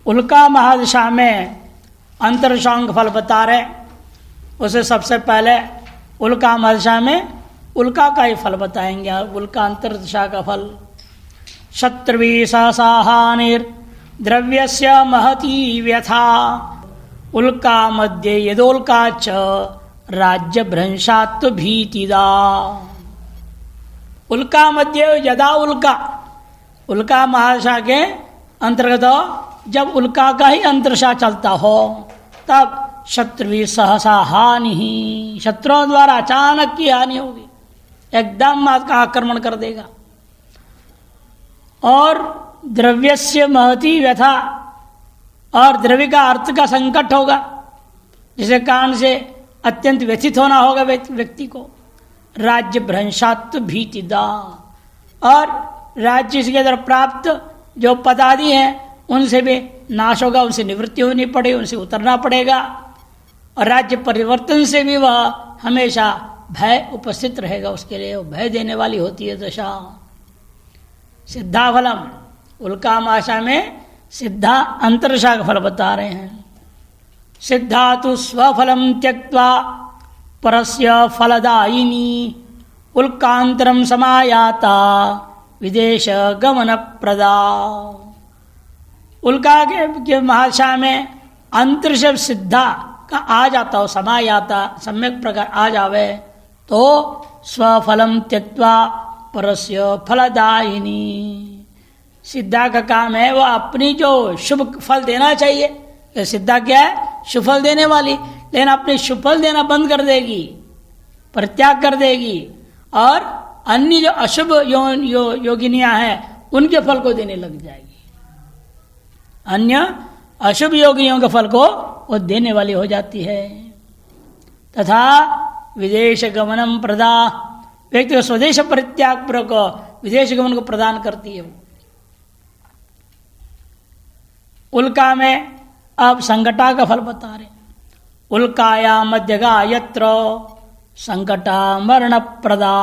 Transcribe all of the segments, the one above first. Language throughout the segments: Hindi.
उल्का महादशा में अंतरिक्षाओं का फल बता रहे। उसे सबसे पहले उल्का महादशा में उल्का का ही फल बताएंगे। उल्का अंतरिक्षा का फल। शत्रुवी सहसा हानिर्द्रव्यस्य महती व्यथा उल्का मध्ये यदोल्का च राज्य भ्रंशात्व भीतिदा। उल्का मध्य यदा उल्का, उल्का महादशा के अंतर्गत जब उल्का का ही अंतरिक्षा चलता हो तब शत्रुवी सहसा हानि, शत्रुओं द्वारा अचानक की हानि होगी, एकदम आपका आक्रमण कर देगा। और द्रव्यस्य महती व्यथा, और द्रव्य का अर्थ का संकट होगा, जिसके कारण से अत्यंत व्यथित होना होगा व्यक्ति को। राज्य भ्रंशात्व भीतिदा, और राज्य के द्वारा प्राप्त जो पद आदि हैं उनसे भी नाश होगा, उनसे निवृत्ति होनी पड़ेगी, उनसे उतरना पड़ेगा। और राज्य परिवर्तन से भी वह हमेशा भय उपस्थित रहेगा, उसके लिए भय देने वाली होती है दशा। सिद्धाफलम, उल्का महादशा में सिद्धा अंतरिक्षा का फल बता रहे हैं। सिद्धा तो स्वफलम त्यक्त्वा परस्य फलदायिनी उल्कांतरम समायाता विदेश गमन प्रदा। उल्का के महादशा में अंतरिक्ष सिद्धा का आ जाता हो, समायाता, सम्यक प्रकार आ जावे तो स्वफलम त्यक्त्वा परस्य फलदायिनी, सिद्धा का काम है वो अपनी जो शुभ फल देना चाहिए। सिद्धा क्या है? शुभ फल देने वाली, लेकिन अपने शुभ फल देना बंद कर देगी, परित्याग कर देगी, और अन्य जो अशुभ योगिनियां हैं उनके फल को देने लग जाएगी। अन्य अशुभ योगिनियों के फल को वो देने वाली हो जाती है। तथा विदेश गमनम प्रदा, व्यक्ति को स्वदेश परित्याग पूर्वक विदेश गमन को प्रदान करती है। उल्का में अब संकटा का फल बता रहे। उल्काया मध्यगा यत्र संकटा मरण प्रदा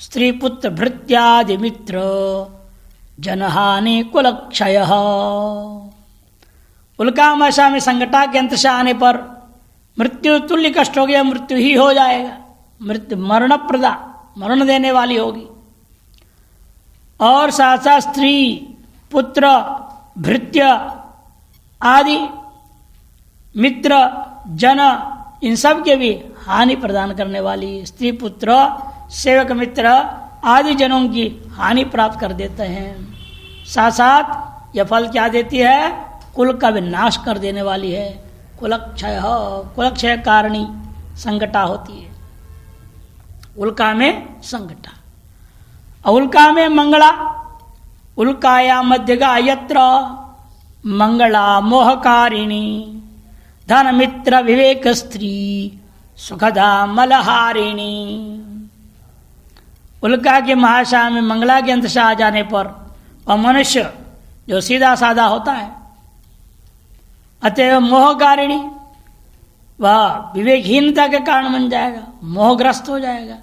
स्त्री पुत्र भृत्यादि मित्र जनहानि कुलक्षय। उल्का महादशा में संकटा के अंत से आने पर मृत्यु तुल्य कष्ट हो गया, मृत्यु ही हो जाएगा। मृत्यु मरण प्रदा, मरण देने वाली होगी। और साथ साथ स्त्री पुत्र भृत्य आदि मित्र जन, इन सब के भी हानि प्रदान करने वाली। स्त्री पुत्र सेवक मित्र आदि जनों की हानि प्राप्त कर देते हैं। साथ साथ यह फल क्या देती है? कुल का विनाश कर देने वाली है। कुलक्षय, कुलक्षय कारणि संकटा होती है उल्का में संकटा। उल्का में मंगला, उल्काया मध्यगा यत्र मंगला मोहकारिणी धन मित्र विवेक स्त्री सुखदा मलहारिणी। उल्का के महादशा में मंगला के अंत से आ जाने पर वह मनुष्य जो सीधा साधा होता है, अतएव मोहकारिणी, वह विवेकहीनता के कारण बन जाएगा, मोहग्रस्त हो जाएगा।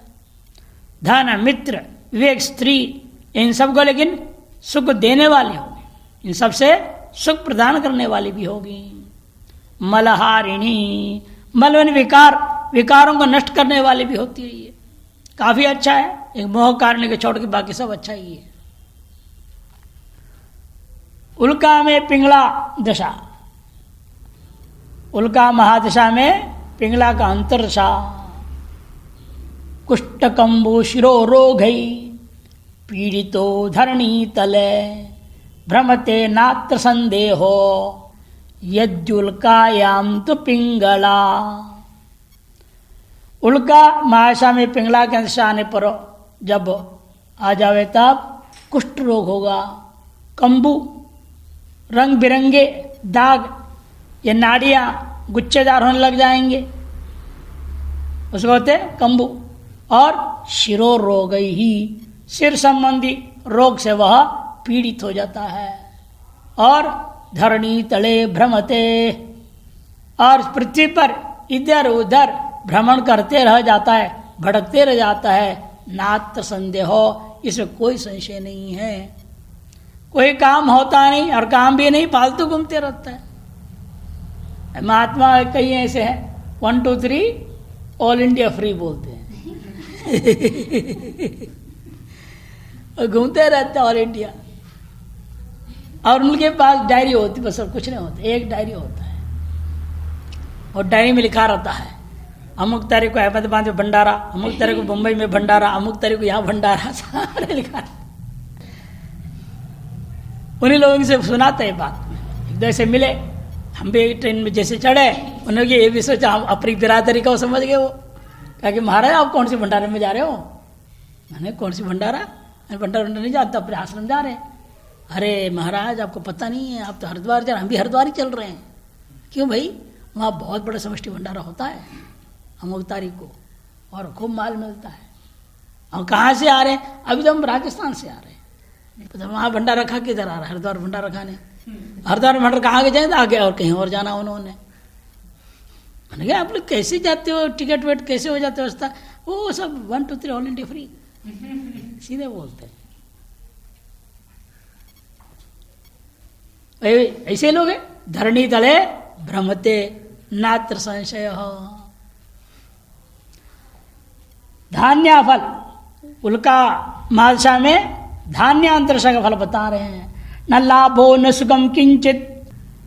धन मित्र विवेक स्त्री, इन सबको लेकिन सुख देने वाली होगी, इन सबसे सुख प्रदान करने वाली भी होगी। मलहारिणी, मल विकार, विकारों को नष्ट करने वाली भी होती है। ये काफी अच्छा है। एक मोह कारण के छोड़ के बाकी सब अच्छा ही है। उल्का में पिंगला दशा, उल्का महादशा में पिंगला का अंतरदशा। कुष्ठकंबु शिरो रोगै पीड़ितो धरणी तले भ्रमते नात्र संदेहो यद्युल्कायाम तो पिंगला। उल्का महादशा में पिंगला के अंश आने पर जब आ जावे तब कुष्ठ रोग होगा, कंबु रंग बिरंगे दाग, ये नाड़ियां गुच्छेदार होने लग जाएंगे, उसको होते कंबु। और शिरो रोग ही, सिर संबंधी रोग से वह पीड़ित हो जाता है। और धरणी तले भ्रमते, और पृथ्वी पर इधर उधर भ्रमण करते रह जाता है, भटकते रह जाता है। नात्र संदेह, इसमें कोई संशय नहीं है। कोई काम होता नहीं और काम भी नहीं, फालतू घूमते रहता है। महात्मा कई ऐसे हैं 1 2 3 ऑल इंडिया फ्री बोलते हैं और घूमते रहते ऑल इंडिया। और उनके पास डायरी होती, बस और कुछ नहीं होता, एक डायरी होता है और डायरी में लिखा रहता है अमुक तारीख को अहमदाबाद में भंडारा, अमुक तारीख को मुंबई में भंडारा, अमुक तारीख को यहाँ भंडारा, सारे लिखा रहता। उन्हीं लोगों से सुनाते हैं बात में। एक दो ऐसे मिले, हम भी ट्रेन में जैसे चढ़े, उन्होंने ये भी सोचा हम अपनी बिरादरी को समझ गए। वो कहा कि महाराज आप कौन सी भंडारे में जा रहे हो? मैंने कौन सी भंडारा? भंडारा नहीं जाता, अपने आश्रम जा रहे हैं। अरे महाराज आपको पता नहीं है, आप तो हरिद्वार जा रहे हैं, हम भी हरिद्वार ही चल रहे हैं। क्यों भाई? वहाँ बहुत बड़ा समष्टि भंडारा होता है अमुक तारीख को और खूब माल मिलता है। और कहाँ से आ रहे हैं? अभी तो हम राजस्थान से आ रहे हैं। तो वहाँ भंडारा रखा, किधर आ रहा है? हरिद्वार भंडारा खाने। हरिद्वार भंडारा कहाँ के जाए? आगे और कहीं और जाना उन्होंने। मैंने कहा आप लोग कैसे जाते हो, टिकट वेट कैसे हो जाते हो? वो सब 1 2 3 ऑल इंडिया फ्री सीधे बोलते हैं। ऐसे लोग हैं। धरणी तले भ्रमते नात्र संशय। धान्य फल, उल्का मालसा में धान्यांतरशा का फल बता रहे हैं। न लाभो न सुखम किंचित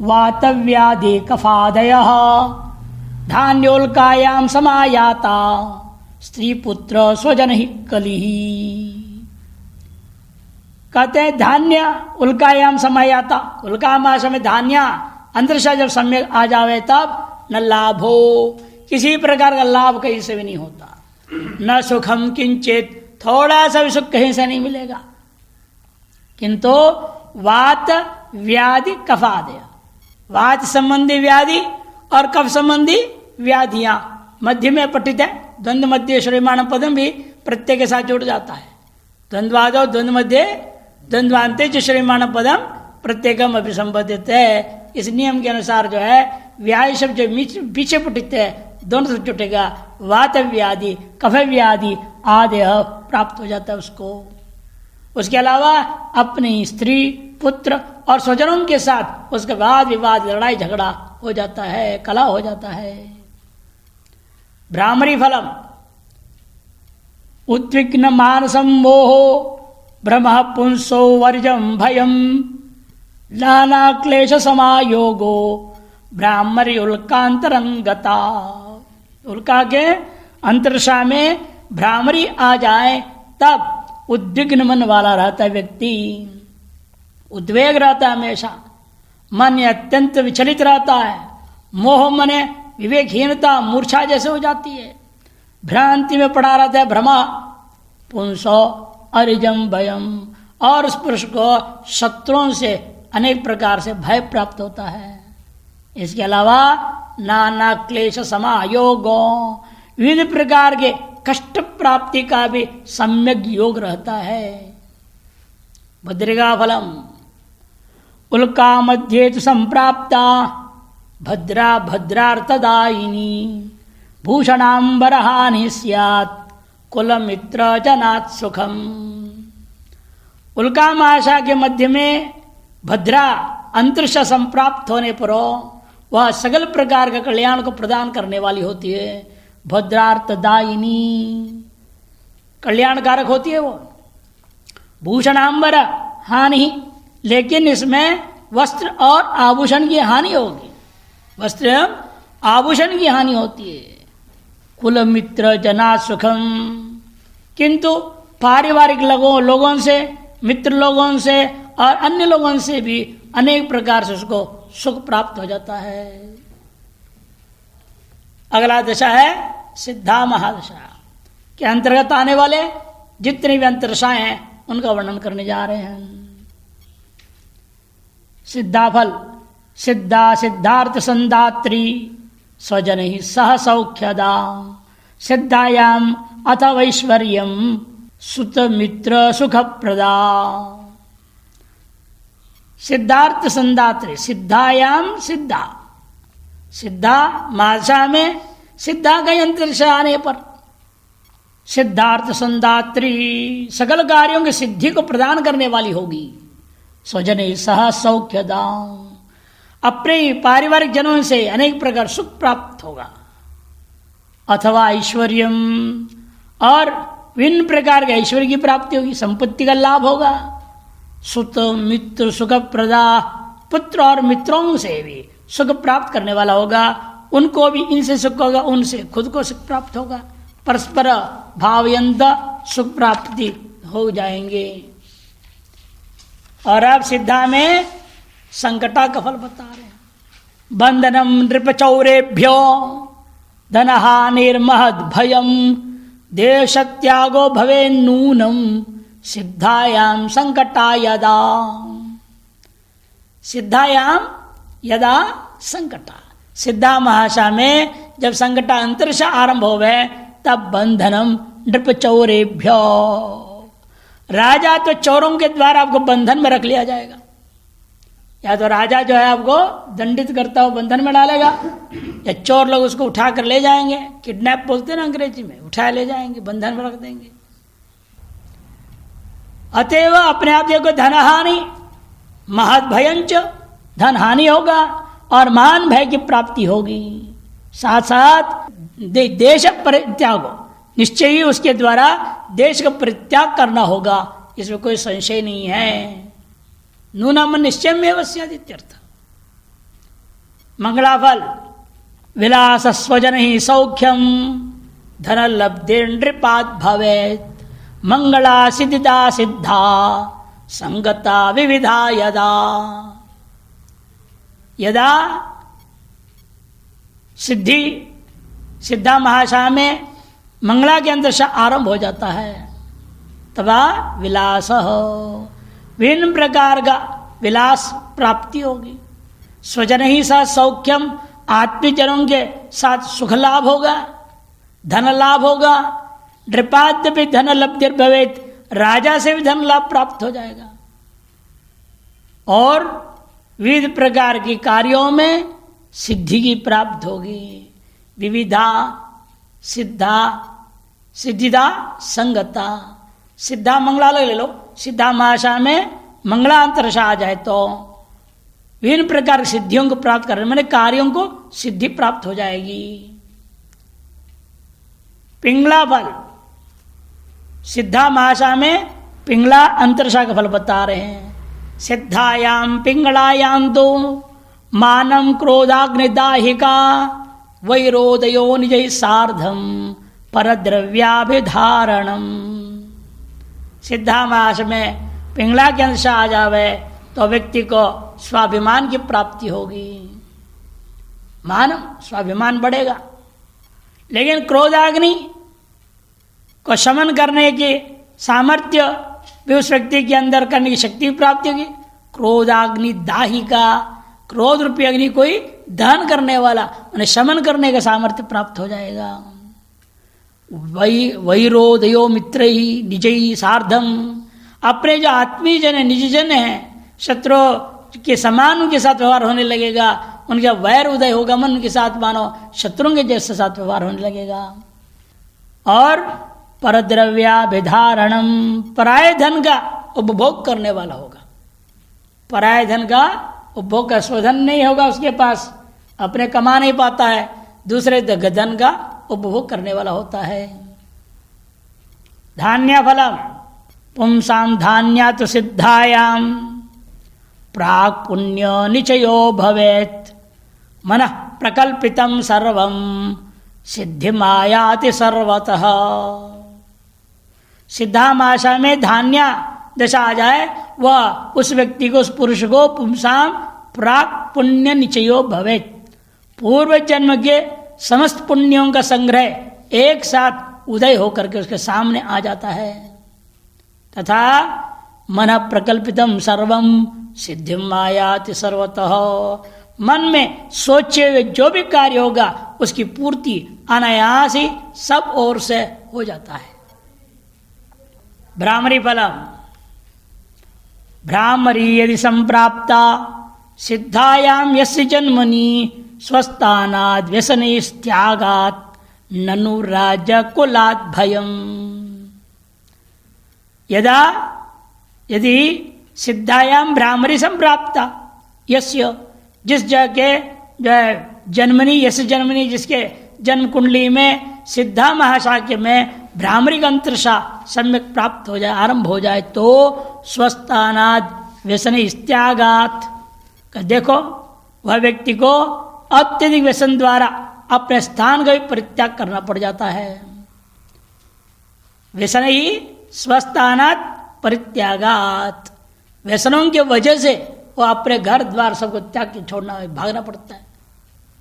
वातव्यादि कफादय धान्योल्कायाम समायाता स्त्री पुत्र स्वजन ही कलिही। कहते हैं धान्य उल्कायाम समायाता, उल्का मास में धान्य अंतरिक्षा जब सम्यक आ जावे तब न लाभ हो, किसी प्रकार का लाभ कहीं से भी नहीं होता। न सुखम किंचित, थोड़ा सा भी सुख कहीं से नहीं मिलेगा। किंतु वात व्याधि कफादय, वात संबंधी व्याधि और कफ संबंधी व्याधियां मध्य में पठित है। द्वंद्व मध्य श्रीमाण पदम भी प्रत्यय के साथ जुड़ जाता है। द्वंद्वादो द्वंद्व मध्य द्वंद्वांते च श्रीमाण पदम प्रत्येकम अभिसंबोधित है। इस नियम के अनुसार जो है व्याधि शब्द जो पीछे पठित है दोनों से जुटेगा। वात व्याधि कफ व्याधि आदि प्राप्त हो जाता है उसको। उसके अलावा अपनी स्त्री पुत्र और स्वजनों के साथ उसके वाद विवाद लड़ाई झगड़ा हो जाता है, कला हो जाता है। भ्रामरी फलम उद्विग्न मानसम मोहो भ्रम पुंसो वर्जम भयम नाना क्लेश समायोगो ब्राह्मरी उल्कांतरंगता। उल्का के अंतरिक्षा में भ्रामरी आ जाए तब उद्विग्न मन वाला रहता है व्यक्ति, उद्वेग रहता है हमेशा, मन अत्यंत विचलित रहता है। मोह मने विवेकहीनता मूर्छा जैसे हो जाती है, भ्रांति में पड़ा रहता है भ्रमा। पुंसो अरिजम भयम, और उस पुरुष को शत्रुओं से अनेक प्रकार से भय प्राप्त होता है। इसके अलावा नाना क्लेश समायोगो, विविध प्रकार के कष्ट प्राप्ति का भी सम्यक योग रहता है। भद्रिका फलम उल्का मध्य तो संप्राप्ता भद्रा भद्रार्थदायिनी भूषणांबरहानि स्यात् कुलमित्र जनात् सुखम। उल्का महाशा के मध्य में भद्रा अंतरिक्ष संप्राप्त होने पर वह सगल प्रकार का कल्याण को प्रदान करने वाली होती है। भद्रार्थदायिनी कल्याणकारक होती है वो। भूषणांबर हानि, लेकिन इसमें वस्त्र और आभूषण की हानि होगी, वस्त्र आभूषण की हानि होती है। कुल मित्र जना सुखम, किंतु पारिवारिक लोगों से, मित्र लोगों से और अन्य लोगों से भी अनेक प्रकार से उसको सुख प्राप्त हो जाता है। अगला दशा है सिद्धा महादशा के अंतर्गत आने वाले जितनी भी अंतरदशाएं हैं उनका वर्णन करने जा रहे हैं। सिद्धाफल सिद्धा सिद्धार्थ संदात्री स्वजन ही सह सौख्यदा सिद्धायाम अथ वैश्वर्यम सुत मित्र सुख प्रदा। सिद्धार्थ संदात्री, सिद्धायाम सिद्धा, सिद्धा माशा में सिद्धा का यंत्र से आने पर सिद्धार्थ संदात्री सकल कार्यों की सिद्धि को प्रदान करने वाली होगी। स्वजन सह सौख्यदाम, अपने पारिवारिक जनों से अनेक प्रकार सुख प्राप्त होगा। अथवा ऐश्वर्यम, और विभिन्न प्रकार के ऐश्वर्य की प्राप्ति होगी, संपत्ति का लाभ होगा। सुत मित्र सुख प्रदा, पुत्र और मित्रों से भी सुख प्राप्त करने वाला होगा, उनको भी इनसे सुख होगा, उनसे खुद को सुख प्राप्त होगा। परस्पर भावयंत सुख प्राप्ति हो जाएंगे। और अब सिद्धा में संकटा का फल बता रहे हैं। बंधनम नृपचौरेभ्यो धनहानिर्महद भयम, देश त्यागो भवे नूनम सिद्धायाम संकटा यदा। सिद्धायाम यदा संकटा, सिद्धा महाशा में जब संकटा अंतरिक्ष आरंभ होवे तब बंधनम नृपचौरेभ्यो, राजा तो चोरों के द्वारा आपको बंधन में रख लिया जाएगा। या तो राजा जो है आपको दंडित करता हो बंधन में डालेगा, या चोर लोग उसको उठा कर ले जाएंगे, किडनैप बोलते हैं ना अंग्रेजी में, उठा ले जाएंगे, बंधन में रख देंगे। अतएव अपने आप देखो धनहानि महद भयंच, धन हानि होगा और महान भय की प्राप्ति होगी। साथ साथ देश परित्याग, निश्चय ही उसके द्वारा देश का परित्याग करना होगा, इसमें कोई संशय नहीं है। नूनम निश्चय में वस्यादित्यर्थ। मंगलाफल विलास स्वजन ही सौख्यम धन लब्धे नृपाद भवेत, मंगला सिद्धिदा सिद्धा संगता विविधा यदा। यदा सिद्धि सिद्धा महाशा में मंगला के अंदर से आरंभ हो जाता है, तथा विलास हो, विभिन्न प्रकार का विलास प्राप्ति होगी। स्वजन ही साथ सौख्यम, आत्मीजनों के साथ सुख लाभ होगा, धन लाभ होगा। नृपाद्य भी धन लब्धि भवेत, राजा से भी धन लाभ प्राप्त हो जाएगा। और विविध प्रकार के कार्यों में सिद्धि की प्राप्त होगी। विविधा सिद्धा सिद्धिदा संगता, सिद्धा मंगला ले लो, सिद्धा महाशा में मंगलांतरशा आ जाए तो विभिन्न प्रकार की सिद्धियों को प्राप्त करने, मैंने कार्यों को सिद्धि प्राप्त हो जाएगी। पिंगला फल सिद्धा महाशा में पिंगला अंतरशा का फल बता रहे हैं। सिद्धायाम पिंगलायाम तो मानम क्रोधाग्निदाहिका वैरोदयो निज सार्धम परद्रव्याभिधारणम। सिद्धा मास में पिंगला के अंश आ जावे तो व्यक्ति को स्वाभिमान की प्राप्ति होगी, मानव स्वाभिमान बढ़ेगा। लेकिन क्रोधाग्नि को शमन करने की सामर्थ्य भी उस व्यक्ति के अंदर करने की शक्ति प्राप्ति होगी। क्रोधाग्नि दाहिका, क्रोध रूपी अग्नि कोई दहन करने वाला, उन्हें शमन करने का सामर्थ्य प्राप्त हो जाएगा। वैरोदयो मित्र ही निज ही सार्धम, अपने जो आत्मीय जन है, निज जन है, शत्रु के समान उनके साथ व्यवहार होने लगेगा। उनका वैर उदय होगा, मन के साथ मानो शत्रुओं के जैसे साथ व्यवहार होने लगेगा। और परद्रव्याभिधारणम, पराय धन का उपभोग करने वाला होगा। पराय धन का उपभोग का स्वधन नहीं होगा उसके पास, अपने कमा नहीं पाता है, दूसरे धन का उपभोग करने वाला होता है। धान्य फलम पुंसाम धान्या तो सिद्धायाम प्राक पुण्य निचयो भवेत मन प्रकल्पितम सर्वम सिद्धि मायाति सर्वतः। सिद्धा माशा में धान्य दशा आ जाए, वह उस व्यक्ति को, उस पुरुष को पुंसाम प्राक पुण्य निचयो भवेत, पूर्व जन्म के समस्त पुण्यों का संग्रह एक साथ उदय होकर के उसके सामने आ जाता है। तथा मन प्रकल्पितम सर्वम सिद्धि मायाति सर्वतः, मन में सोचे हुए जो भी कार्य होगा उसकी पूर्ति अनायास ही सब ओर से हो जाता है। भ्रामरी फलम भ्रामरी यदि संप्राप्ता सिद्धायाम यस्य जन्मनि स्वस्थानाद व्यसनेस्त्यागात ननु राज्य कुलात भयम। यदा यदि सिद्धायाम भ्रामरी संप्राप्ता यस्य, जिस जगह के जो है जन्मनी, यश जन्मनी, जिसके जन्म कुंडली में सिद्धा महाशाक्य में भ्रामरी अंतरशा सम्यक प्राप्त हो जाए, आरंभ हो जाए, तो स्वस्थानाद व्यसन इत्यागात, देखो वह व्यक्ति को अत्यधिक व्यसन द्वारा अपने स्थान का भी परित्याग करना पड़ जाता है। व्यसन ही स्वस्थानात परित्यागात, व्यसनों की वजह से वो अपने घर द्वार सबको त्याग के छोड़ना, भागना पड़ता है।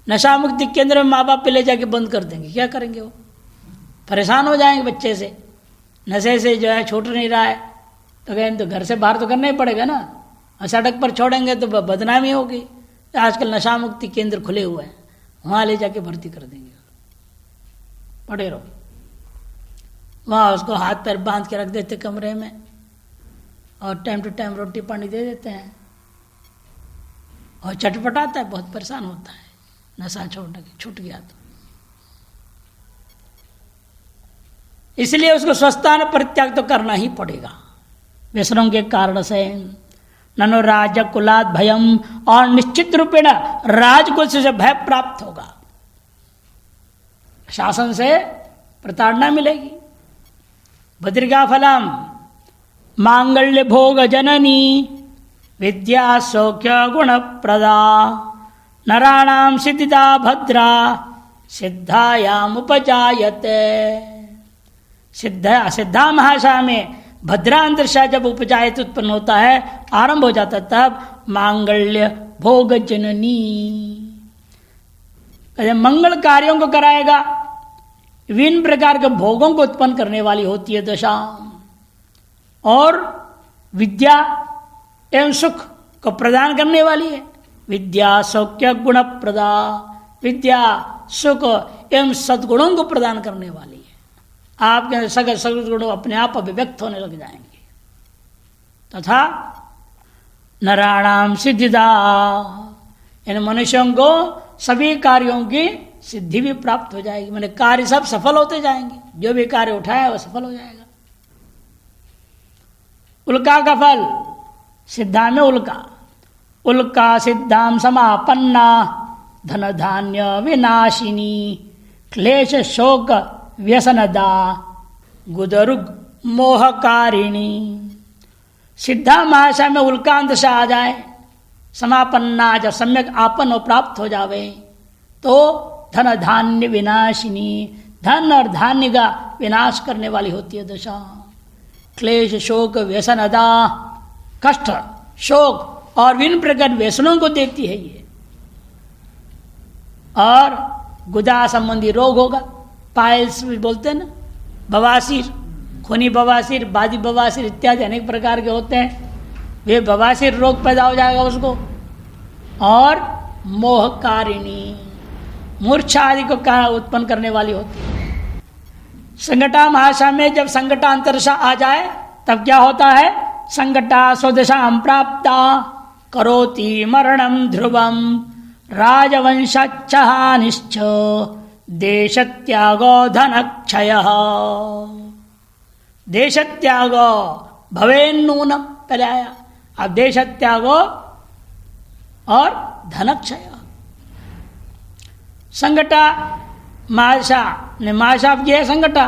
नशा मुक्ति केंद्र में माँ बाप पे ले जाके बंद कर देंगे, क्या करेंगे? वो परेशान हो जाएंगे बच्चे से, नशे से जो है छूट नहीं रहा है, तो कहें तो घर से बाहर तो करना ही पड़ेगा ना, और सड़क पर छोड़ेंगे तो बदनामी होगी। आजकल नशा मुक्ति केंद्र खुले हुए हैं, वहाँ ले जाके भर्ती कर देंगे, पड़े रहो। वहाँ उसको हाथ पैर बांध के रख देते कमरे में, और टाइम टू टाइम रोटी पानी दे देते हैं, और चटपटाता है, बहुत परेशान होता है नशा छोड़ने के, छूट गया तो। इसलिए उसको स्वस्थान परित्याग तो करना ही पड़ेगा व्यसनों के कारण से। ननो राज कुलाद भयम, और निश्चित रूपेण राजकुल से भय प्राप्त होगा, शासन से प्रताड़ना मिलेगी। भद्रिका फलम मांगल्य भोग जननी विद्या सौख्य गुण प्रदा नराणाम सिद्धिदा भद्रा सिद्धायाम उपजायते। सिद्धा महाशा में भद्रा अंतरशा जब उपजायत उत्पन्न होता है, आरंभ हो जाता, तब मांगल्य भोग जननी, मंगल कार्यों को कराएगा, विभिन्न प्रकार के भोगों को उत्पन्न करने वाली होती है दशा, और विद्या एवं सुख को प्रदान करने वाली है। विद्या सौख्य गुण प्रदा, विद्या सुख एवं सद्गुणों को प्रदान करने वाली है। आपके सगल सद्गुण अपने आप अभिव्यक्त होने लग जाएंगे। तथा नराणाम सिद्धिदा, इन मनुष्यों को सभी कार्यों की सिद्धि भी प्राप्त हो जाएगी, मैंने कार्य सब सफल होते जाएंगे, जो भी कार्य उठाया वो सफल हो जाएगा। उल्का का फल, सिद्धा में उल्का, उल्का सिद्धाम समापन्ना धन धान्य विनाशिनी क्लेश शोक व्यसनदा गुदरुग मोहकारिणी। सिद्धा महाशा में उल्कांत से आ जाए, समापन्ना जब सम्यक आपन और प्राप्त हो जावे, तो धन धान्य विनाशिनी, धन और धान्य का विनाश करने वाली होती है दशा। क्लेश शोक व्यसनदा, कष्ट शोक और विभिन्न प्रकार व्यसनों को देती है ये। और गुदा संबंधी रोग होगा, पाइल्स भी बोलते हैं ना, बवासीर, खूनी बवासीर, बादी बवासीर इत्यादि अनेक प्रकार के होते हैं, वे बवासीर रोग पैदा हो जाएगा उसको। और मोहकारिणी, मूर्छा आदि को उत्पन्न करने वाली होती है। संगटा महाशा में जब संगटा अंतरशा आ जाए, तब क्या होता है? संगटा स्वदशाम प्राप्ता करोति मरणम ध्रुवम राजवंशाच्च देशत्यागो धनक्षयः। देशत्यागो भवेन्नूनम, पहले आया, अब देशत्यागो और धनक्षय। संगटा महाशा ने महाशा की है, संगटा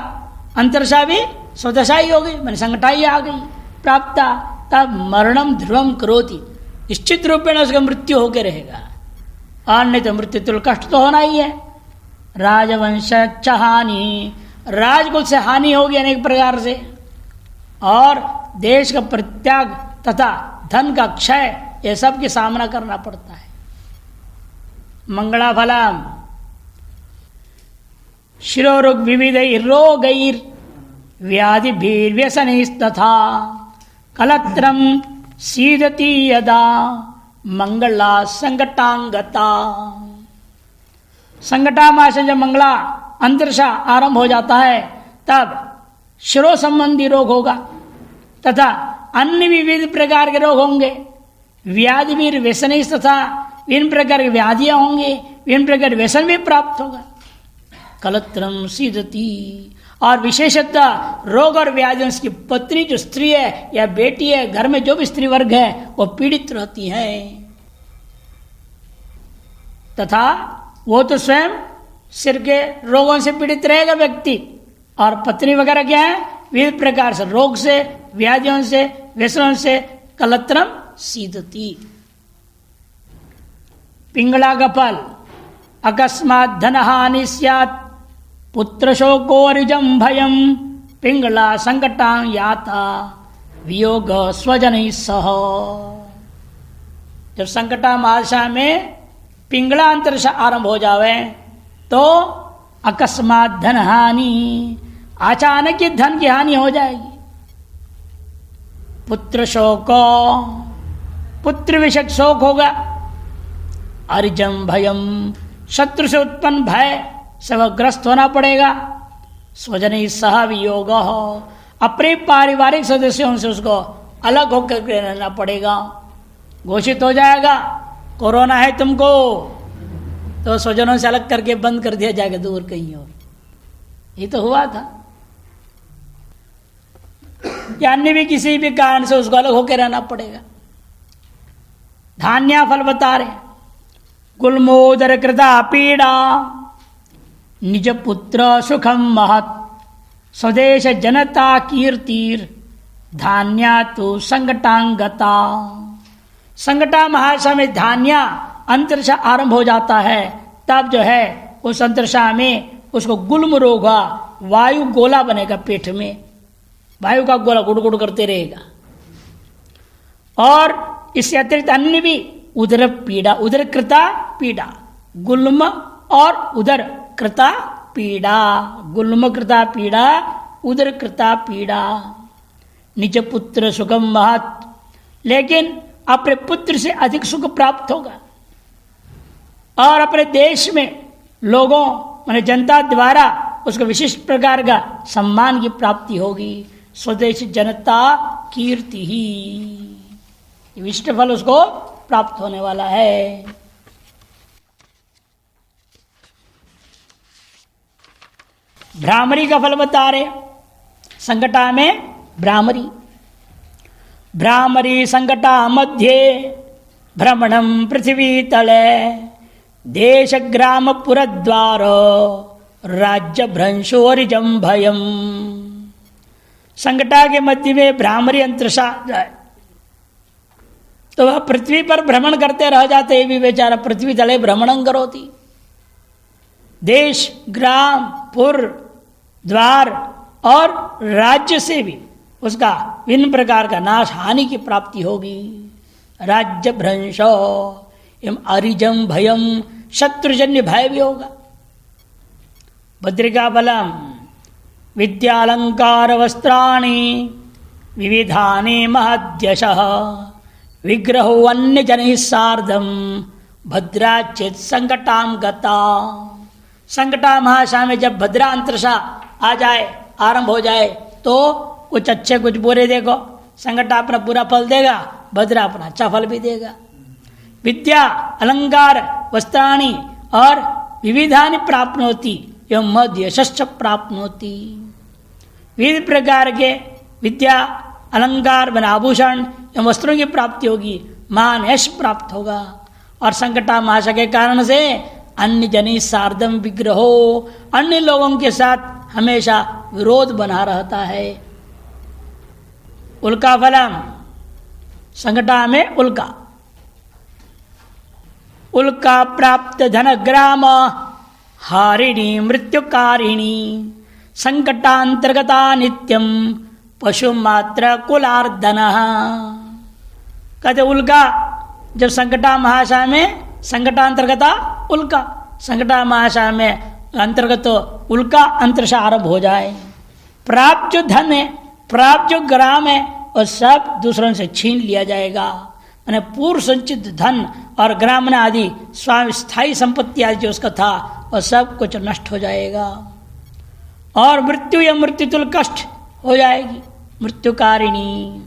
अंतरशा भी स्वदशा ही हो गई, मैंने संगठा ही आ गई प्राप्ता, तब मरणम ध्रुवम करोति, निश्चित रूपेण उसका मृत्यु होकर रहेगा। और नहीं तो मृत्यु तुल कष्ट तो होना ही है। राजवंश हानि, राजकुल से हानि होगी अनेक प्रकार से, और देश का परित्याग तथा धन का क्षय, ये सब की सामना करना पड़ता है। मंगला फलम शिरोरुग विविध रोगैर व्याधि भीर व्यसनस्तथा कलत्रम सीदती यदा मंगला संगटांगता। संगटा मास जब मंगला अंतरशा आरंभ हो जाता है, तब शिरो संबंधी रोग होगा तथा अन्य विविध प्रकार के रोग होंगे। व्याधि भी व्यसन तथा विभिन्न प्रकार की व्याधियां होंगी, विभिन्न प्रकार व्यसन भी प्राप्त होगा। कलत्रम सीदती, और विशेषतः रोग और व्याधियों की पत्नी जो स्त्री है या बेटी है, घर में जो भी स्त्री वर्ग है वो पीड़ित रहती है, तथा वो तो स्वयं सिर के रोगों से पीड़ित रहेगा व्यक्ति, और पत्नी वगैरह क्या है, विविध प्रकार से रोग से, व्याधियों से, व्यसनों से कलत्रम सीदती। पिंगला का फल अकस्मात धन हानि स्यात् पुत्र शोकोरिजम भयम पिंगला संकटां याता वियोग स्वजन सह। जब संकटा महादशा में पिंगला अंतरशा आरंभ हो जावे तो अकस्मात धन हानि, अचानक ही धन की हानि हो जाएगी। पुत्र शोक, पुत्र विषय शोक होगा। अरिजम भयम, शत्रु से उत्पन्न भय से वह ग्रस्त होना पड़ेगा। स्वजन सह वियोग, अपने पारिवारिक सदस्यों से उसको अलग होकर रहना पड़ेगा। घोषित हो जाएगा कोरोना है तुमको, तो स्वजनों से अलग करके बंद कर दिया जाएगा दूर कहीं और। ये तो हुआ था। या अन्य भी किसी भी कारण से उसको अलग होकर रहना पड़ेगा। धान्या फल बता रहे, गुल्मोदर कृता पीड़ा निज पुत्र सुखम महत स्वदेश जनता कीर्तिर धान्या तो संकटांगता। संकटा महादशा में धान्या अंतरिक्षा आरंभ हो जाता है, तब जो है उस अंतरिक्षा में उसको गुल्म रोग हुआ, वायु गोला बनेगा पेट में, वायु का गोला गुड़ गुड़ करते रहेगा। और इससे अतिरिक्त अन्य भी उदर पीड़ा, उदर कृता पीड़ा, गुल्म और उदर कृता पीड़ा, गुल्म कृता पीड़ा, उदर कृता पीड़ा। निज पुत्र सुखम महत, लेकिन अपने पुत्र से अधिक सुख प्राप्त होगा। और अपने देश में लोगों माने जनता द्वारा उसको विशिष्ट प्रकार का सम्मान की प्राप्ति होगी। स्वदेश जनता कीर्ति ही, विशिष्ट फल उसको प्राप्त होने वाला है। भ्रामरी का फल बता रहे, संकटा में भ्रामरी। भ्रामरी संकटा मध्य भ्रमणम पृथ्वी तले देश ग्राम पुरद्वार राज्य भ्रंशोरिजम भयम। संकटा के मध्य में भ्रामरी अंतरिक्षा जाए तो वह पृथ्वी पर भ्रमण करते रह जाते, भी बेचारा पृथ्वी तले भ्रमणं करोति। देश ग्राम पुर द्वार और राज्य से भी उसका विभिन्न प्रकार का नाश हानि की प्राप्ति होगी। राज्य भ्रंश एवं अरिजम भयम, शत्रुजन्य भय भी होगा। भद्रिका बलम विद्यालंकार वस्त्राणि विविधानि महद्यशः विग्रहो अन्य जन सार्धम भद्रा चेत संकटाम गता। संकटा महाशा में जब भद्रा अंतरिक्षा आ जाए, आरंभ हो जाए, तो कुछ अच्छे कुछ बुरे देखो। संकटा अपना बुरा फल देगा, भद्रा अपना अच्छा फल भी देगा। विद्या अलंकार वस्त्राणि और विविधानि प्राप्नोति एवं मध्य यशश्च प्राप्नोति। विविध प्रकार के विद्या अलंकार बना आभूषण एवं वस्त्रों की प्राप्ति होगी, मान यश प्राप्त होगा। और संकटा महाशा के कारण से अन्य जनी सार्धम विग्रहो, अन्य लोगों के साथ हमेशा विरोध बना रहता है। उल्का फलम, संकटा में उल्का। उल्का प्राप्त धन ग्राम हारिणी मृत्युकारिणी संकटांतर्गता नित्यम पशु मात्र कुलार्दन। कहते उल्का जब संकटा महाशा में, संकटांतर्गता उल्का, संकटा महाशा में अंतर्गत उल्का अंतरिक्षा आरंभ हो जाए, प्राप्त जो धन है, प्राप्त जो ग्राम है, और सब दूसरों से छीन लिया जाएगा। मैंने पूर्व संचित धन और ग्राम आदि स्वामी स्थायी संपत्ति आदि जो उसका था वह सब कुछ नष्ट हो जाएगा। और मृत्यु या मृत्युतुल कष्ट हो जाएगी, मृत्युकारिणी।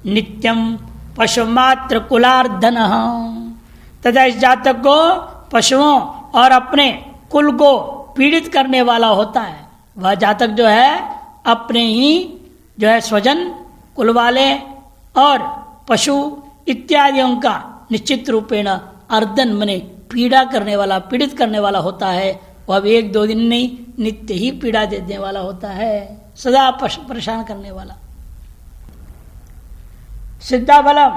नित्यम पशु मात्र कुलार्दन, तथा इस जातक को पशुओं और अपने कुल को पीड़ित करने वाला होता है। वह जातक जो है अपने ही जो है स्वजन, कुल वाले और पशु इत्यादियों का निश्चित रूपेण अर्दन मने पीड़ा करने वाला, पीड़ित करने वाला होता है। वह अब 1-2 दिन नहीं, नित्य ही पीड़ा देने वाला होता है, सदा परेशान करने वाला। सिद्धाफलम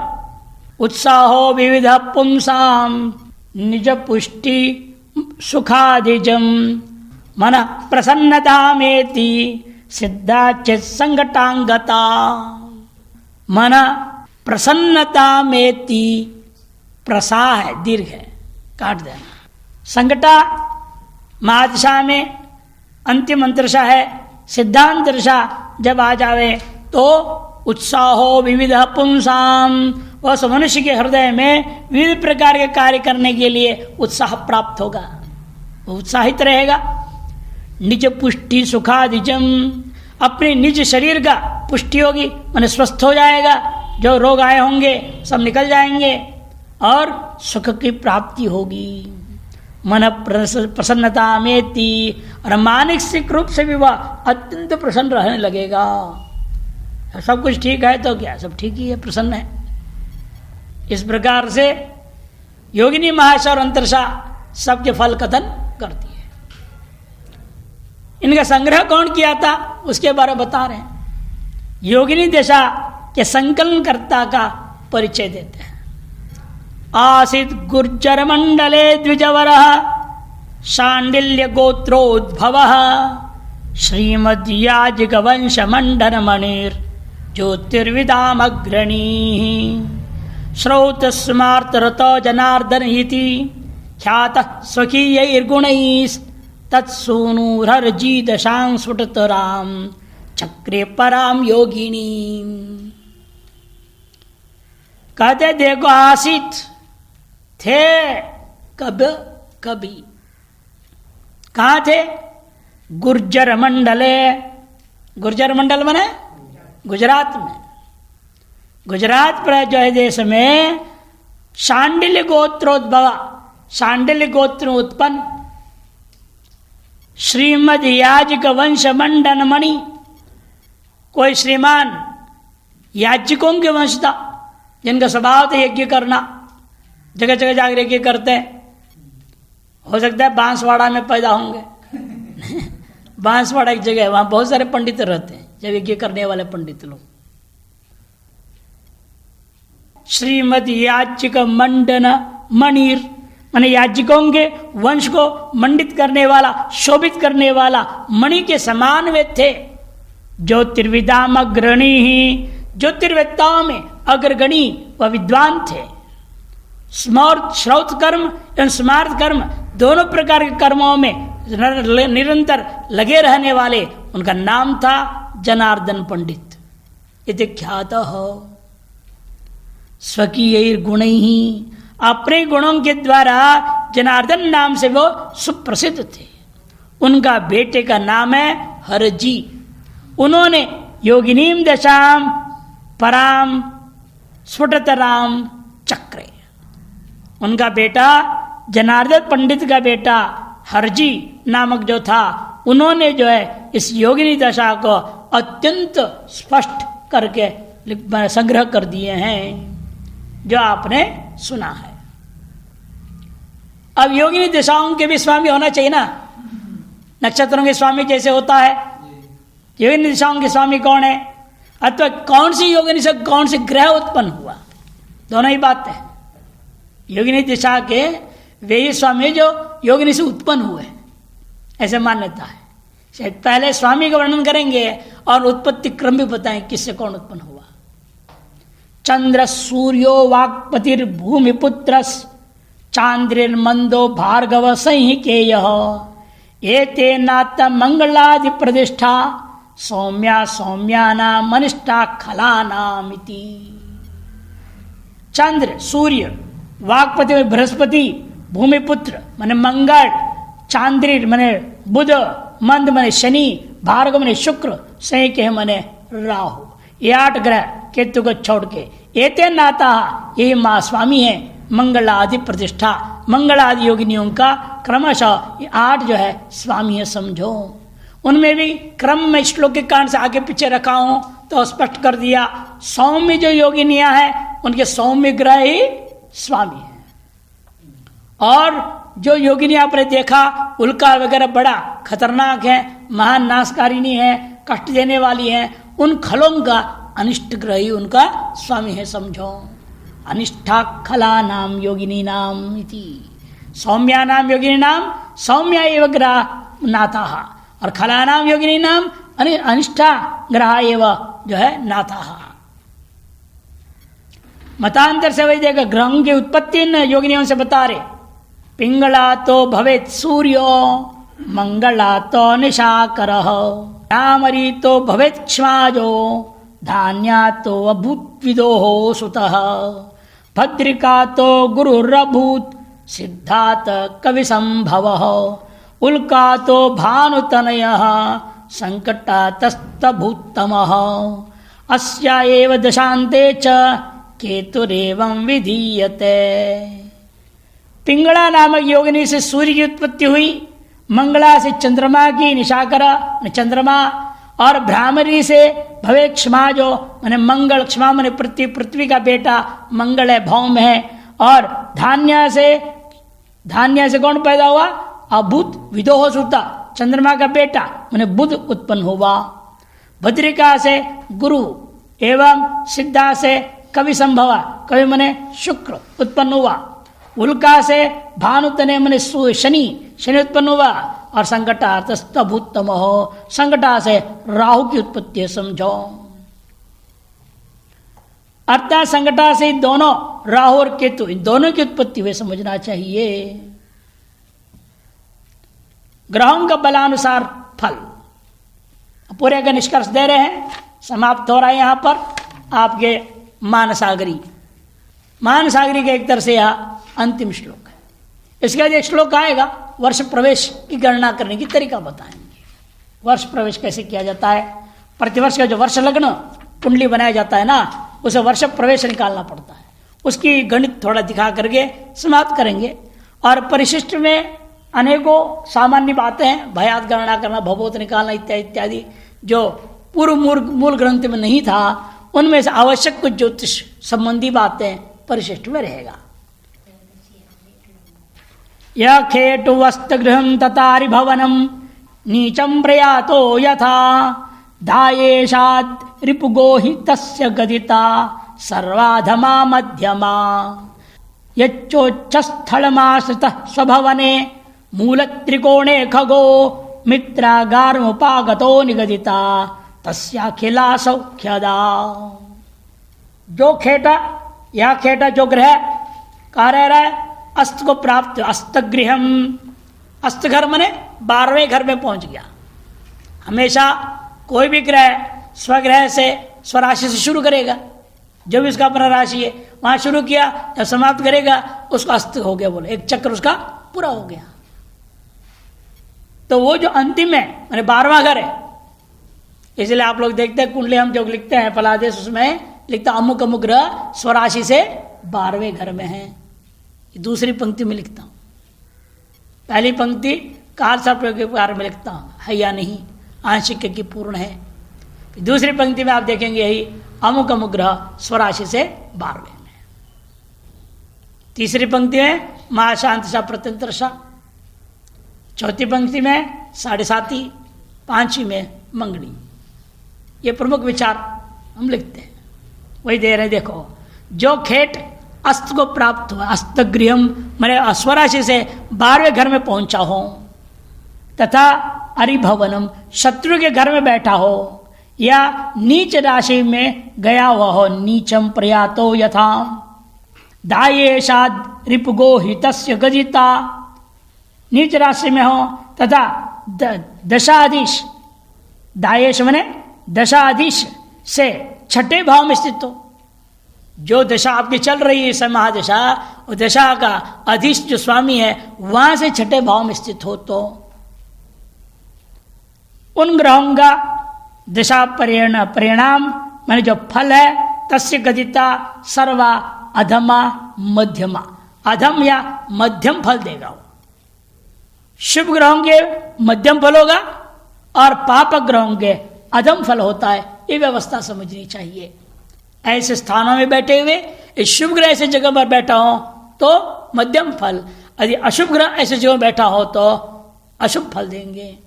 उत्साहो विविध पुंसाम निज पुष्टि सुखाधिजम मन प्रसन्नता मेति सिद्धा चित संगतांगता। मन प्रसन्नता मेति, प्रसा है, दीर्घ है, काट देना। संगटा महादशा में अंतिम अंतरशा है, सिद्धांतरशा जब आ जावे तो उत्साहो विविध पुंसाम, वह मनुष्य के हृदय में विविध प्रकार के कार्य करने के लिए उत्साह प्राप्त होगा, वो उत्साहित रहेगा। निज पुष्टि सुखादिजम, अपने निज शरीर का पुष्टि होगी, माने स्वस्थ हो जाएगा, जो रोग आए होंगे सब निकल जाएंगे और सुख की प्राप्ति होगी। मन प्रसन्नता मेति, और मानसिक रूप से भी वह अत्यंत प्रसन्न रहने लगेगा। सब कुछ ठीक है तो क्या, सब ठीक ही है, प्रसन्न है। इस प्रकार से योगिनी महाशय और अंतरशा सबके फल कथन करती है। इनका संग्रह कौन किया था उसके बारे में बता रहे हैं। योगिनी दशा के संकलनकर्ता का परिचय देते हैं। आसीत गुर्जर मंडले द्विजवरः शांडिल्य गोत्रोद्भवः श्रीमद्याजिक वंश मंडन मणिर ज्योतिर्विदामग्रणी श्रौत स्मार्त रतो जनार्दन इति ख्यातः स्वकीयैर्गुणैः तत्सूनुरर्जी दशां स्फुटतरां चक्रे पराम योगिनी। कहते देखो आसित थे कब कभी, कहाँ थे? गुर्जर मंडले, गुर्जर मंडल माने गुजरात में, गुजरात प्रदेश में शांडिल्य गोत्रोद्भव, शांडिल्य गोत्र उत्पन्न श्रीमद याजिक वंश मंडन मणि, कोई श्रीमान याजिकों के वंश था जिनका स्वभाव था यज्ञ करना, जगह जगह जाकर यज्ञ करते हैं। हो सकता है बांसवाड़ा में पैदा होंगे बांसवाड़ा एक जगह है, वहां बहुत सारे पंडित रहते हैं, जब यज्ञ करने वाले पंडित लोग। श्रीमद याजिक मंडन मणिर माने याजिकों के वंश को मंडित करने वाला, शोभित करने वाला मणि के समान वे थे। ज्योतिर्विदाम अग्रणी ही, ज्योतिर्वेत्ताओं में अग्रगणी व विद्वान थे। स्मर्त श्रौत कर्म एवं स्मार्त कर्म दोनों प्रकार के कर्मों में निरंतर लगे रहने वाले, उनका नाम था जनार्दन पंडित। इति ख्यातः स्वकीय गुणैः ही, अपने गुणों के द्वारा जनार्दन नाम से वो सुप्रसिद्ध थे। उनका बेटे का नाम है हरजी। उन्होंने योगिनीम दशाम पराम स्फुटतराम चक्रे, उनका बेटा जनार्दन पंडित का बेटा हरजी नामक जो था, उन्होंने जो है इस योगिनी दशा को अत्यंत स्पष्ट करके संग्रह कर दिए हैं, जो आपने सुना है। अब योगिनी दिशाओं के भी स्वामी होना चाहिए ना, नक्षत्रों के स्वामी जैसे होता है। योगिनी दिशाओं के स्वामी कौन है, अथवा कौन सी योगिनी से कौन से ग्रह उत्पन्न हुआ, दोनों ही बात है। योगिनी दिशा के वे ही स्वामी जो योगिनी से उत्पन्न हुए, ऐसे मान्यता है। शायद पहले स्वामी का वर्णन करेंगे और उत्पत्ति क्रम भी बताएं किससे कौन उत्पन्न हुआ। चंद्र सूर्यो वाक्पतिर्भूमिपुत्र चांद्रिर्मंदो भार्गव संहिकेय एते नात मंगलादि प्रतिष्ठा सौम्या सौम्याना मनिष्ठा खलानामिति। चंद्र सूर्य, वाक्पति बृहस्पति, भूमिपुत्र माने मंगल, चांद्रिर माने बुध, मंद माने शनि, भार्गव माने शुक्र, संहिकेय माने राहु। ये 8 ग्रह केतु को छोड़ के एते नाता, यही माँ स्वामी है। मंगल आदि प्रतिष्ठा, मंगल आदि योगिनियों का क्रमशः ये 8 जो है स्वामी है, समझो। उनमें भी क्रम में श्लोक के कारण से आगे पीछे रखा हूं तो स्पष्ट कर दिया। सौम्य जो योगिनियां हैं उनके सौम्य ग्रह ही स्वामी है, और जो योगिनियां आपने देखा उल्का वगैरह बड़ा खतरनाक है, महान नाशकारिणी है, कष्ट देने वाली है, उन खलों का अनिष्ट ग्रह ही उनका स्वामी है, समझो। अनिष्ठा खला नाम योगिनी नाम इति, सौम्या नाम योगिनी नाम सौम्या एव ग्रह नाथा, और खला नाम योगिनी नाम अनिष्ठा ग्रह एव जो है नाथा। मतांतर से वही देखा ग्रहों की उत्पत्ति इन योगिनियों से बता रहे। पिंगला तो भवेत सूर्यो मंगला तो निशाकरः, रामरी तो भवेत क्ष्माजो धान्या तो अभूतविदो सुतः, भद्रिका तो गुरुरभूत सिद्धात कवि संभवः, उल्का तो भानुतनयः संकटातस्तभूतमः, अस्या एव दशान्ते च केतुरेवं विधीयते। पिंगला नामक योगिनी से सूर्य की उत्पत्ति हुई, मंगला से चंद्रमा की, निशाकर चंद्रमा, और भ्रामरी से भवे क्षमा जो मैंने मंगल, क्षमा मैंने पृथ्वी, पृथ्वी का बेटा मंगल है, भौम है, और धान्य से कौन पैदा हुआ? अभूत विदोह सुता, चंद्रमा का बेटा मैंने बुध उत्पन्न हुआ। भद्रिका से गुरु एवं सिद्धा से कवि संभव, कवि मने शुक्र उत्पन्न हुआ। उल्का से भानुतने मने शनि, शनि उत्पन्न हुआ, और संकटातस्तभूतम हो, संकटा से राहु की उत्पत्ति है, समझो। अर्थात संकटा से दोनों राहु और केतु, इन दोनों की उत्पत्ति हुई समझना चाहिए। ग्रहों का बलानुसार फल पूरे का निष्कर्ष दे रहे हैं। समाप्त हो रहा है यहां पर आपके मानसागरी के एक तरह से यह अंतिम श्लोक है। इसके बाद एक श्लोक आएगा, वर्ष प्रवेश की गणना करने की तरीका बताएंगे। वर्ष प्रवेश कैसे किया जाता है, प्रतिवर्ष का जो वर्ष लग्न कुंडली बनाया जाता है ना, उसे वर्ष प्रवेश निकालना पड़ता है, उसकी गणित थोड़ा दिखा करके समाप्त करेंगे। और परिशिष्ट में अनेकों सामान्य बातें हैं, भयात गणना करना, भवोत निकालना इत्यादि इत्यादि, जो पूर्व मूल ग्रंथ में नहीं था, उनमें से आवश्यक कुछ ज्योतिष संबंधी बातें परिशिष्ट में रहेगा। यह खेटु वस्तगृहं ततारि भवनं नीचं प्रयातो यथा धायेशाद रिपुगोहि तस्य गदिता सर्वाधमा मध्यमा यच्चोच्चस्थलमाश्रितः स्वभवने मूलत्रिकोणे खगो मित्रागारमुपागतो निगदिता तस्याखिला सौख्यदा। जो खेटा, यह खेटा जो ग्रह कहा रह है, अस्त को प्राप्त, अस्तगृहम, अस्तघर मने 12वें घर में पहुंच गया। हमेशा कोई भी ग्रह स्वग्रह से, स्वराशि से शुरू करेगा, जो भी उसका अपना राशि है वहां शुरू किया, जब समाप्त करेगा उसको अस्त हो गया, बोले एक चक्र उसका पूरा हो गया। तो वो जो अंतिम है मैंने 12वां घर है, इसलिए आप लोग देखते हैं कुंडली हम जो लिखते हैं फलादेश, उसमें लिखता अमुक अमुक ग्रह स्वराशि से 12वें घर में है। दूसरी पंक्ति में लिखता हूं, पहली पंक्ति काल सर्प के बारे में लिखता हूं, है या नहीं, आंशिक की पूर्ण है। दूसरी पंक्ति में आप देखेंगे यही अमुक अमुक ग्रह स्वराशि से 12वें में। तीसरी पंक्ति में महाशांत प्रत्यंतर सा, चौथी पंक्ति में 7.5, पांचवी में मंगनी। ये प्रमुख विचार हम लिखते हैं, वही दे रहे। देखो, जो खेट अस्त को प्राप्त हुआ, अस्तगृहम मैंने स्वराशि से 12वें घर में पहुंचा हो, तथा अरिभवनम शत्रु के घर में बैठा हो, या नीच राशि में गया हुआ हो, नीचम प्रयातो यथा दायेशाद रिपुगो हितस्य गजिता, नीच राशि में हो, तथा दशाधीश, दायेश मने दशाधीश से 6ठे भाव में स्थित हो। जो दशा आपकी चल रही है, इस महादशा, वो दशा का अधीश जो स्वामी है वहां से 6ठे भाव में स्थित हो, तो उन ग्रहों का दशा परिणाम मैंने जो फल है, तस्य गदिता सर्वा अधमा मध्यमा, अधम या मध्यम फल देगा। वो शुभ ग्रहों के मध्यम फल होगा, और पाप ग्रहों के अधम फल होता है, ये व्यवस्था समझनी चाहिए। ऐसे स्थानों में बैठे हुए इस शुभ ग्रह ऐसे जगह पर बैठा हो तो मध्यम फल, यदि अशुभ ग्रह ऐसे जगह बैठा हो तो अशुभ फल देंगे।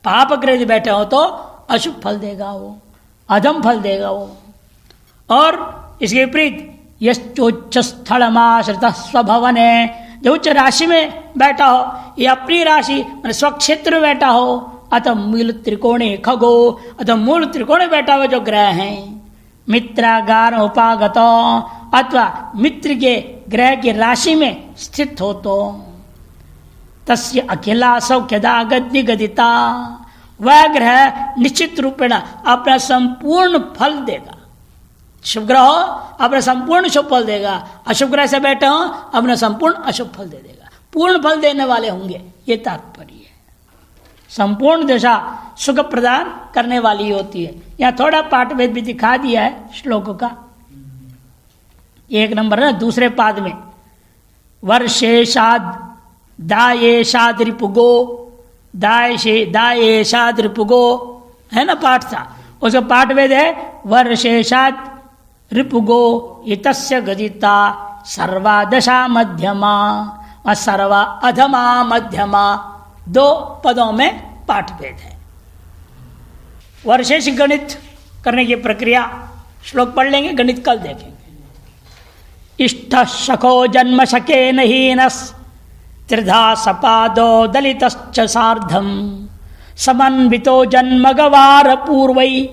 पाप ग्रह बैठे हो तो अशुभ फल देगा, वो अधम फल देगा वो। और इसके विपरीत यश्चोच्च स्थलमाश्रित स्वभवन है, जो उच्च राशि में बैठा हो या अपनी राशि स्वक्षेत्र में बैठा हो, अतः मूल त्रिकोणे खगो, अतः मूल त्रिकोणे बैठा हुआ जो ग्रह हैं, मित्रागार उपागत अथवा मित्र के ग्रह की राशि में स्थित हो तो तस्य अखिला सौख्यदा गद्य गदिता, वह ग्रह निश्चित रूपेण अपना संपूर्ण फल देगा। शुभ ग्रह हो अपना संपूर्ण शुभ फल देगा, अशुभ ग्रह से बैठे हो अपना संपूर्ण अशुभ फल दे देगा। पूर्ण फल देने वाले होंगे, ये तात्पर्य है। संपूर्ण दशा सुख प्रदान करने वाली होती है। यहाँ थोड़ा पाठभेद भी दिखा दिया है श्लोक का, 1 नंबर ना दूसरे पाद में, वर्षेशाद दायेशाद रिपुगो, दायेशाद रिपुगो है ना पाठ था, उसका पाठभेद है वर्षेशाद रिपुगो इतस्य गदिता सर्वा दशा मध्यमा और सर्वा अधमा मध्यमा, 2 पदों में पाठभेद है। वर्षेश गणित करने की प्रक्रिया श्लोक पढ़ लेंगे, गणित कल देखेंगे। इष्ट शको जन्म शके नहीनस त्रिधा सपादो दलितश्च सार्धम समन्वितो जन्म गवार पूर्वई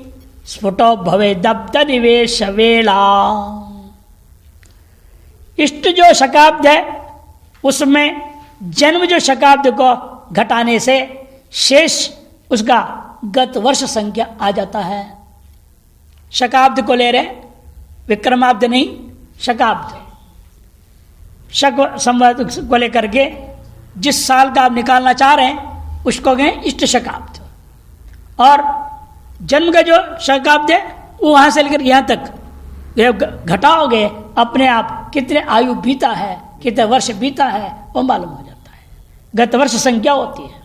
स्फुटो भवे दब्द निवेश वेला। इष्ट जो शकाब्द है उसमें जन्म जो शकाब्द को घटाने से शेष उसका गत वर्ष संख्या आ जाता है। शकाब्द को ले रहे, विक्रमाब्द नहीं, शकाब्द। शक संवत को लेकर के जिस साल का आप निकालना चाह रहे हैं उसको कहें इष्ट शकाब्द। और जन्म का जो शकाब्द है वो वहां से लेकर यहां तक घटाओगे, अपने आप कितने आयु बीता है, कितने वर्ष बीता है वो मालूम हो जाता है। गत वर्ष संख्या होती है।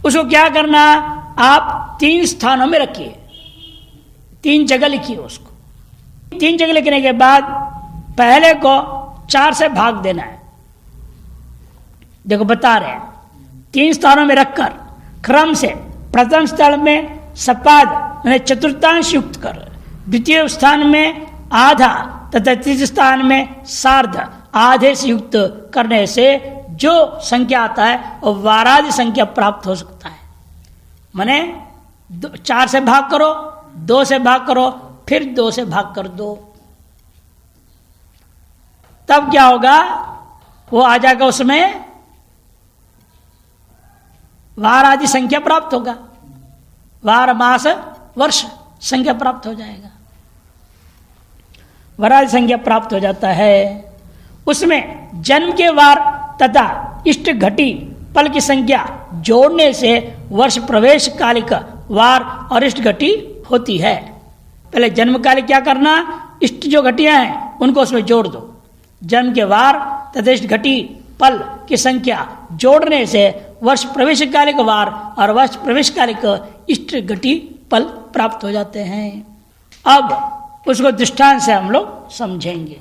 उसको क्या करना, आप 3 स्थानों में रखिए, 3 जगह लिखिए उसको। 3 जगह लिखने के बाद पहले को 4 से भाग देना है। देखो बता रहे हैं, 3 स्थानों में रखकर क्रम से प्रथम स्थल में सपाद यानी चतुर्थांश युक्त कर, द्वितीय स्थान में आधा तथा तृतीय स्थान में सार्ध आधे से युक्त करने से जो संख्या आता है वो वारादि संख्या प्राप्त हो सकता है। माने 4 से भाग करो, 2 से भाग करो, फिर 2 से भाग कर दो, तब क्या होगा, वो आ जाएगा, उसमें वार आदि संख्या प्राप्त होगा, वार मास वर्ष संख्या प्राप्त हो जाएगा, वारादि संख्या प्राप्त हो जाता है। उसमें जन्म के वार तथा इष्ट घटी पल की संख्या जोड़ने से वर्ष प्रवेश कालिक वार और इष्ट घटी होती है। पहले जन्म कालिक क्या करना, इष्ट जो घटियां हैं उनको उसमें जोड़ दो। जन्म के वार तथा इष्ट घटी पल की संख्या जोड़ने से वर्ष प्रवेश कालिक वार और वर्ष प्रवेश कालिक इष्ट घटी पल प्राप्त हो जाते हैं। अब उसको दृष्टांत से हम लोग समझेंगे।